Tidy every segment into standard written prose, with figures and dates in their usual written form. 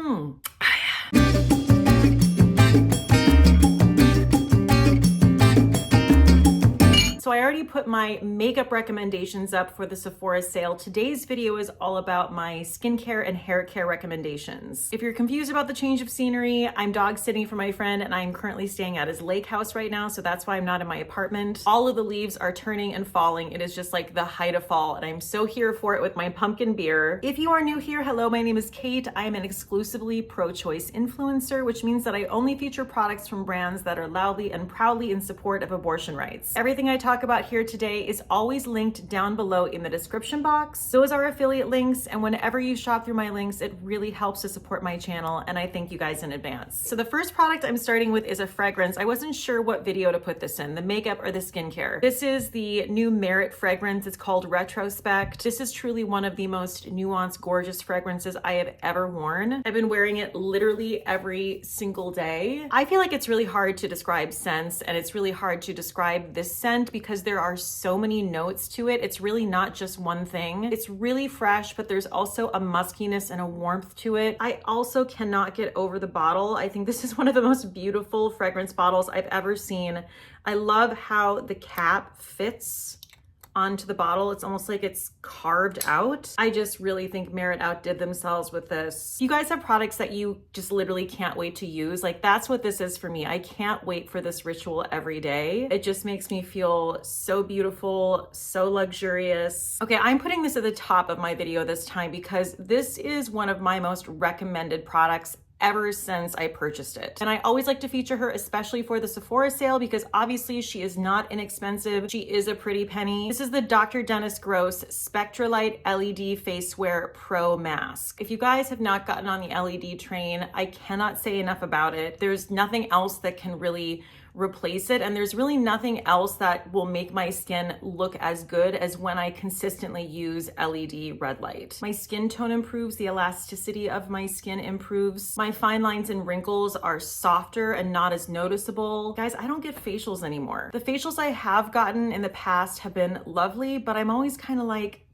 So I already put my makeup recommendations up for the Sephora sale. Today's video is all about my skincare and hair care recommendations. If you're confused about the change of scenery, I'm dog sitting for my friend and I'm currently staying at his lake house right now, so that's why I'm not in my apartment. All of the leaves are turning and falling. It is just like the height of fall, and I'm so here for it with my pumpkin beer. If you are new here, hello, my name is Cate. I am an exclusively pro-choice influencer, which means that I only feature products from brands that are loudly and proudly in support of abortion rights. Everything I talk about here today is always linked down below in the description box. Those are affiliate links, and whenever you shop through my links, it really helps to support my channel, and I thank you guys in advance. So the first product I'm starting with is a fragrance. I wasn't sure what video to put this in, the makeup or the skincare. This is the new Merit fragrance. It's called Retrospect. This is truly one of the most nuanced, gorgeous fragrances I have ever worn. I've been wearing it literally every single day. I feel like it's really hard to describe scents, and it's really hard to describe this scent because there are so many notes to it. It's really not just one thing. It's really fresh, but there's also a muskiness and a warmth to it. I also cannot get over the bottle. I think this is one of the most beautiful fragrance bottles I've ever seen. I love how the cap fits onto the bottle. It's almost like it's carved out. I just really think Merit outdid themselves with this. You guys have products that you just literally can't wait to use. Like, that's what this is for me. I can't wait for this ritual every day. It just makes me feel so beautiful, so luxurious. Okay, I'm putting this at the top of my video this time because this is one of my most recommended products ever since I purchased it. And I always like to feature her, especially for the Sephora sale, because obviously she is not inexpensive. She is a pretty penny. This is the Dr. Dennis Gross Spectralite LED Face Wear Pro Mask. If you guys have not gotten on the LED train, I cannot say enough about it. There's nothing else that can really replace it, and there's really nothing else that will make my skin look as good as when I consistently use LED red light. My skin tone improves, the elasticity of my skin improves, my fine lines and wrinkles are softer and not as noticeable. Guys, I don't get facials anymore. The facials I have gotten in the past have been lovely, but I'm always kind of like,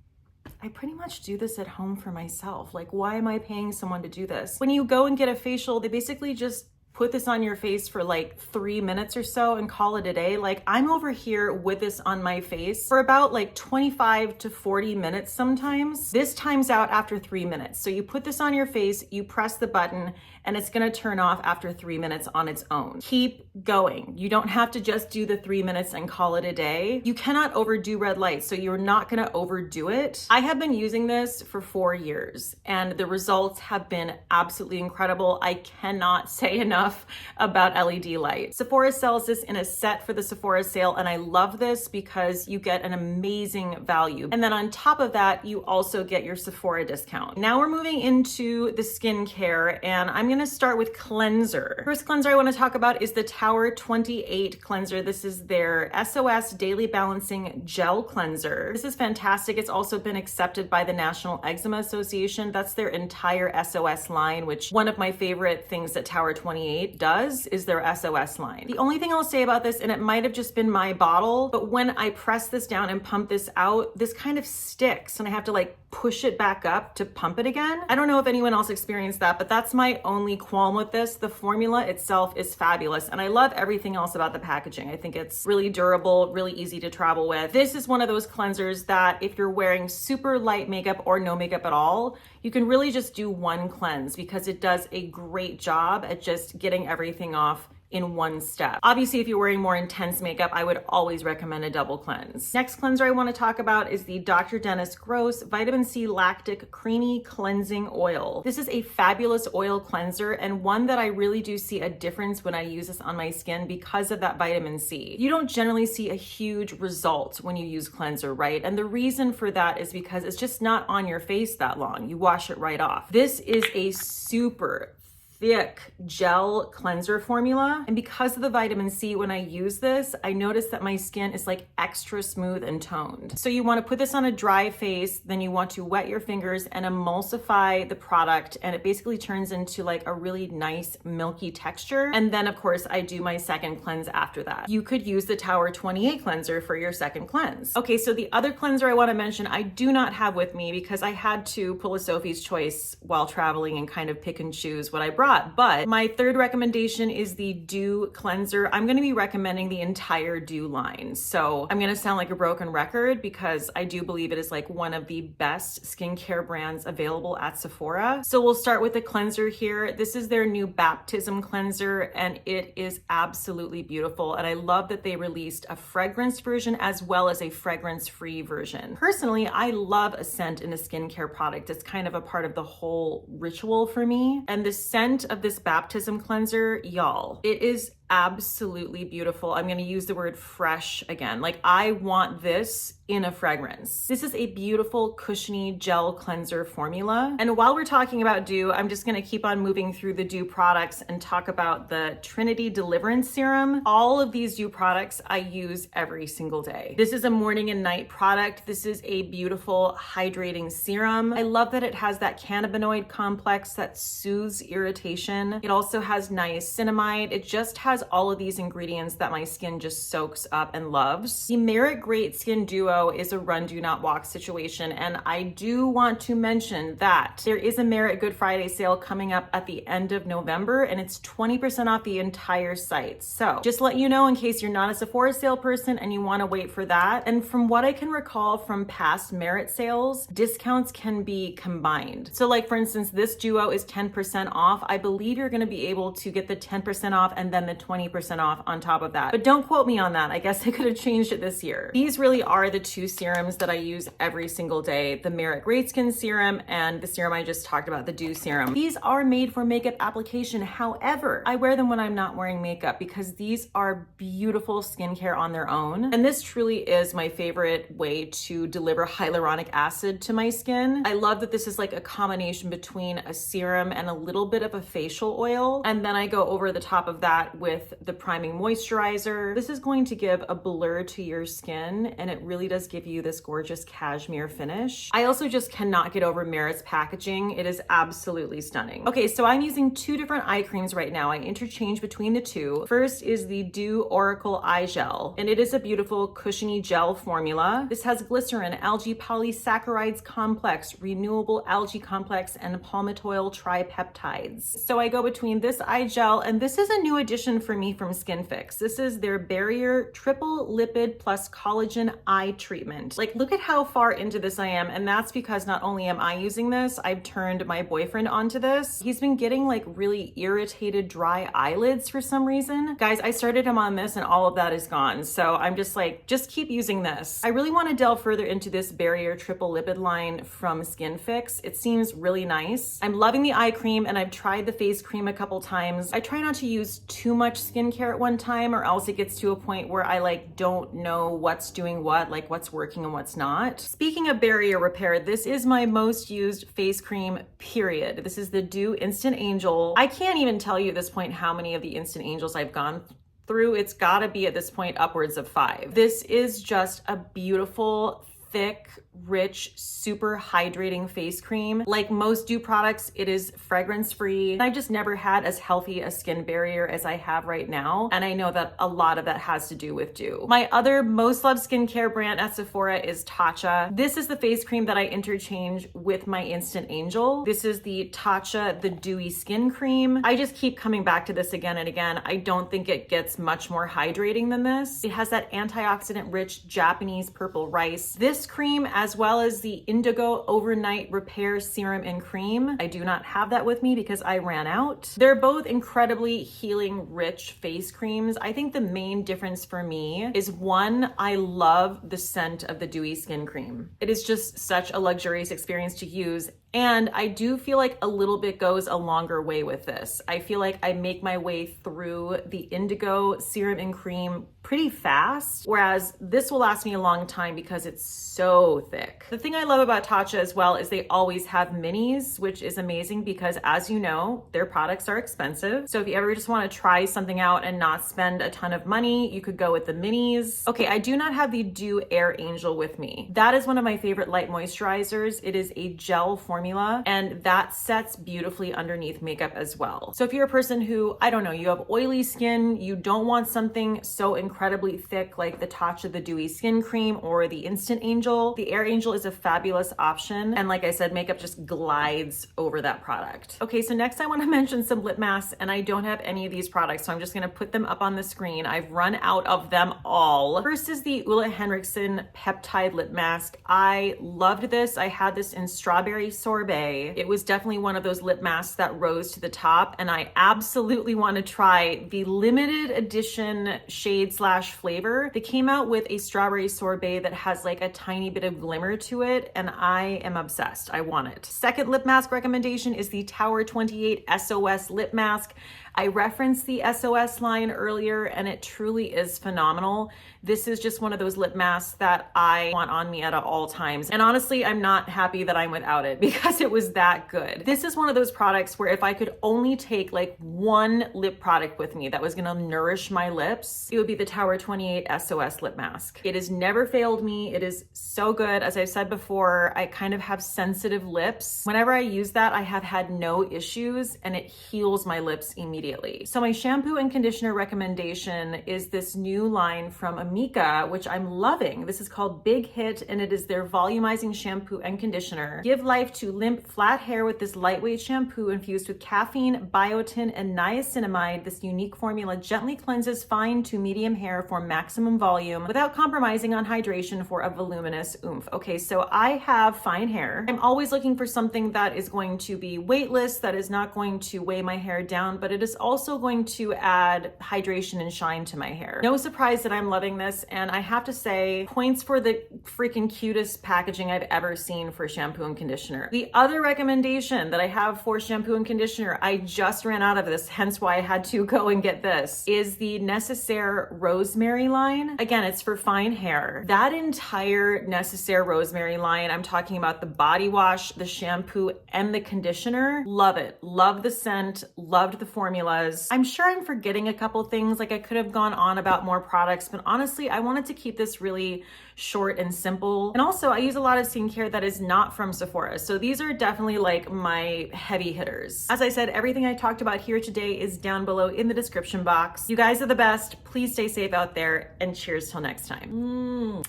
I pretty much do this at home for myself. Like, why am I paying someone to do this? When you go and get a facial, they basically just put this on your face for like 3 minutes or so and call it a day. Like, I'm over here with this on my face for about like 25 to 40 minutes sometimes. This times out after 3 minutes. So you put this on your face, you press the button, and it's gonna turn off after 3 minutes on its own. Keep going. You don't have to just do the 3 minutes and call it a day. You cannot overdo red light, so you're not gonna overdo it. I have been using this for 4 years, and the results have been absolutely incredible. I cannot say enough about LED light. Sephora sells this in a set for the Sephora sale, and I love this because you get an amazing value. And then on top of that, you also get your Sephora discount. Now we're moving into the skincare, and I'm gonna start with cleanser. First cleanser I wanna talk about is the Tower 28 cleanser. This is their SOS Daily Balancing Gel Cleanser. This is fantastic. It's also been accepted by the National Eczema Association. That's their entire SOS line, which one of my favorite things that Tower 28 does is their SOS line. The only thing I'll say about this, and it might have just been my bottle, but when I press this down and pump this out, this kind of sticks and I have to like push it back up to pump it again. I don't know if anyone else experienced that, but that's my only qualm with this. The formula itself is fabulous, and I love everything else about the packaging. I think it's really durable, really easy to travel with. This is one of those cleansers that if you're wearing super light makeup or no makeup at all, you can really just do one cleanse because it does a great job at just getting everything off in one step. Obviously, if you're wearing more intense makeup, I would always recommend a double cleanse. Next cleanser I want to talk about is the Dr. Dennis Gross Vitamin C Lactic Creamy Cleansing Oil. This is a fabulous oil cleanser, and one that I really do see a difference when I use this on my skin because of that vitamin C. You don't generally see a huge result when you use cleanser, right? And the reason for that is because it's just not on your face that long. You wash it right off. This is a super thick gel cleanser formula. And because of the vitamin C, when I use this, I notice that my skin is like extra smooth and toned. So you want to put this on a dry face, then you want to wet your fingers and emulsify the product, and it basically turns into like a really nice milky texture. And then of course I do my second cleanse after that. You could use the Tower 28 cleanser for your second cleanse. Okay, so the other cleanser I want to mention, I do not have with me because I had to pull a Sophie's Choice while traveling and kind of pick and choose what I brought. But my third recommendation is the Dew cleanser. I'm going to be recommending the entire Dew line. So I'm going to sound like a broken record because I do believe it is like one of the best skincare brands available at Sephora. So we'll start with the cleanser here. This is their new baptism cleanser and it is absolutely beautiful. And I love that they released a fragrance version as well as a fragrance-free version. Personally, I love a scent in a skincare product. It's kind of a part of the whole ritual for me. And the scent of this baptism cleanser, y'all, it is absolutely beautiful. I'm going to use the word fresh again. Like I want this in a fragrance. This is a beautiful cushiony gel cleanser formula. And while we're talking about Dew, I'm just going to keep on moving through the Dew products and talk about the Trinity Deliverance Serum. All of these Dew products I use every single day. This is a morning and night product. This is a beautiful hydrating serum. I love that it has that cannabinoid complex that soothes irritation. It also has niacinamide. It just has all of these ingredients that my skin just soaks up and loves. The Merit Great Skin Duo is a run, do not walk situation. And I do want to mention that there is a Merit Good Friday sale coming up at the end of November and it's 20% off the entire site. So just let you know in case you're not a Sephora sale person and you want to wait for that. And from what I can recall from past Merit sales, discounts can be combined. So like for instance, this duo is 10% off. I believe you're going to be able to get the 10% off and then the 20% off on top of that. But don't quote me on that. I guess I could have changed it this year. These really are the two serums that I use every single day, the Merit Great Skin Serum and the serum I just talked about, the Dew Serum. These are made for makeup application. However, I wear them when I'm not wearing makeup because these are beautiful skincare on their own. And this truly is my favorite way to deliver hyaluronic acid to my skin. I love that this is like a combination between a serum and a little bit of a facial oil. And then I go over the top of that with the priming moisturizer. This is going to give a blur to your skin and it really does give you this gorgeous cashmere finish. I also just cannot get over Merit's packaging. It is absolutely stunning. Okay, so I'm using two different eye creams right now. I interchange between the two. First is the Dew Oracle Eye Gel, and it is a beautiful cushiony gel formula. This has glycerin, algae polysaccharides complex, renewable algae complex, and palmitoyl tripeptides. So I go between this eye gel, and this is a new addition for me from Skin Fix. This is their Barrier Triple Lipid Plus Collagen Eye Treatment. Like, look at how far into this I am, and that's because not only am I using this, I've turned my boyfriend onto this. He's been getting like really irritated dry eyelids for some reason. Guys, I started him on this and all of that is gone. So I'm just like, just keep using this. I really want to delve further into this Barrier Triple Lipid line from Skin Fix. It seems really nice. I'm loving the eye cream and I've tried the face cream a couple times. I try not to use too much skincare at one time or else it gets to a point where I like don't know what's doing what, like what's working and what's not. Speaking of barrier repair, this is my most used face cream, period. This is the Dew Instant Angel. I can't even tell you at this point how many of the Instant Angels I've gone through. It's gotta be at this point upwards of 5. This is just a beautiful, thick, rich, super hydrating face cream. Like most Dew products, it is fragrance free. I've just never had as healthy a skin barrier as I have right now. And I know that a lot of that has to do with Dew. My other most loved skincare brand at Sephora is Tatcha. This is the face cream that I interchange with my Instant Angel. This is the Tatcha, the Dewy Skin Cream. I just keep coming back to this again and again. I don't think it gets much more hydrating than this. It has that antioxidant rich Japanese purple rice. This cream, as well as the Indigo Overnight Repair Serum and Cream. I do not have that with me because I ran out. They're both incredibly healing, rich face creams. I think the main difference for me is one, I love the scent of the Dewy Skin Cream. It is just such a luxurious experience to use. And I do feel like a little bit goes a longer way with this. I feel like I make my way through the indigo serum and cream pretty fast, whereas this will last me a long time because it's so thick. The thing I love about Tatcha as well is they always have minis, which is amazing because, as you know, their products are expensive. So if you ever just want to try something out and not spend a ton of money, you could go with the minis. Okay, I do not have the Dew Air Angel with me. That is one of my favorite light moisturizers. It is a gel formula and that sets beautifully underneath makeup as well. So if you're a person who, I don't know, you have oily skin, you don't want something so incredibly thick like the Tatcha the Dewy Skin Cream or the Instant Angel, the Air Angel is a fabulous option. And like I said, makeup just glides over that product. Okay, so next I want to mention some lip masks, and I don't have any of these products, so I'm just going to put them up on the screen. I've run out of them all. First is the Ulla Henriksen Peptide Lip Mask. I loved this. I had this in Strawberry Sorbet. It was definitely one of those lip masks that rose to the top, and I absolutely want to try the limited edition shade slash flavor. They came out with a Strawberry Sorbet that has like a tiny bit of glimmer to it, and I am obsessed. I want it. Second lip mask recommendation is the Tower 28 SOS Lip Mask. I referenced the SOS line earlier, and it truly is phenomenal. This is just one of those lip masks that I want on me at all times. And honestly, I'm not happy that I'm without it because it was that good. This is one of those products where if I could only take like one lip product with me that was gonna nourish my lips, it would be the Tower 28 SOS Lip Mask. It has never failed me. It is so good. As I've said before, I kind of have sensitive lips. Whenever I use that, I have had no issues, and it heals my lips immediately. So my shampoo and conditioner recommendation is this new line from Amika, which I'm loving. This is called Big Hit, and it is their volumizing shampoo and conditioner. Give life to limp, flat hair with this lightweight shampoo infused with caffeine, biotin, and niacinamide. This unique formula gently cleanses fine to medium hair for maximum volume without compromising on hydration for a voluminous oomph. Okay, so I have fine hair. I'm always looking for something that is going to be weightless, that is not going to weigh my hair down, but it is also going to add hydration and shine to my hair. No surprise that I'm loving this, and I have to say, points for the freaking cutest packaging I've ever seen for shampoo and conditioner. The other recommendation that I have for shampoo and conditioner, I just ran out of this, hence why I had to go and get this, is the Necessaire Rosemary line. Again, it's for fine hair. That entire Necessaire Rosemary line, I'm talking about the body wash, the shampoo, and the conditioner. Love it. Love the scent. Loved the formulas. I'm sure I'm forgetting a couple things, like I could have gone on about more products, but honestly, I wanted to keep this really short and simple. And also, I use a lot of skincare that is not from Sephora, so these are definitely like my heavy hitters. As I said, everything I talked about here today is down below in the description box. You guys are the best. Please stay safe out there, and cheers till next time.